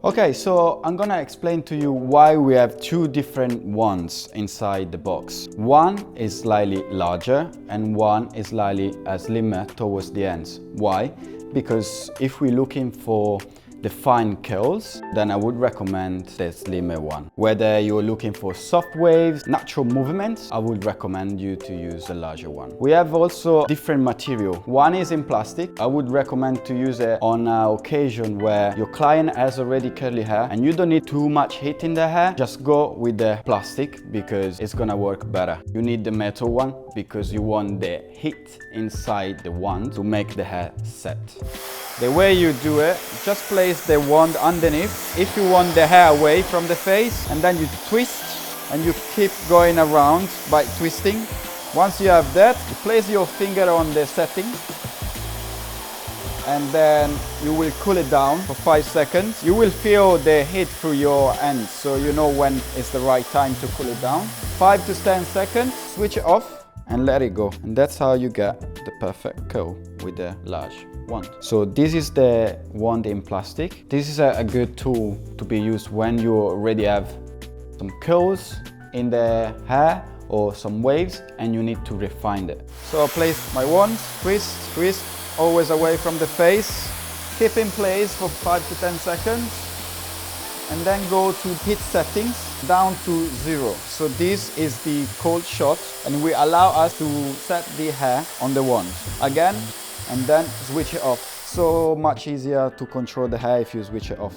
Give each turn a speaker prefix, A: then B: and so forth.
A: Okay, so I'm gonna explain to you why we have two different wands inside the box. One is slightly larger and one is slightly slimmer towards the ends. Why? Because if we're looking for the fine curls, then I would recommend the slimmer one. Whether you're looking for soft waves, natural movements, I would recommend you to use the larger one. We have also different material. One is in plastic. I would recommend to use it on an occasion where your client has already curly hair and you don't need too much heat in the hair. Just go with the plastic because it's gonna work better. You need the metal one because you want the heat inside the wand to make the hair set. The way you do it, just place the wand underneath if you want the hair away from the face, and then you twist and you keep going around by twisting. Once you have that, you place your finger on the setting and then you will cool it down for 5 seconds. You will feel the heat through your hands, so you know when it's the right time to cool it down. 5 to 10 seconds, switch it off and let it go. And that's how you get the perfect curl with the large wand. So this is the wand in plastic. This is a good tool to be used when you already have some curls in the hair or some waves and you need to refine it. So I place my wand, twist, twist, always away from the face. Keep in place for 5 to 10 seconds and then go to heat settings down to 0. So this is the cold shot and we allow us to set the hair on the wand again and then switch it off. So much easier to control the hair if you switch it off.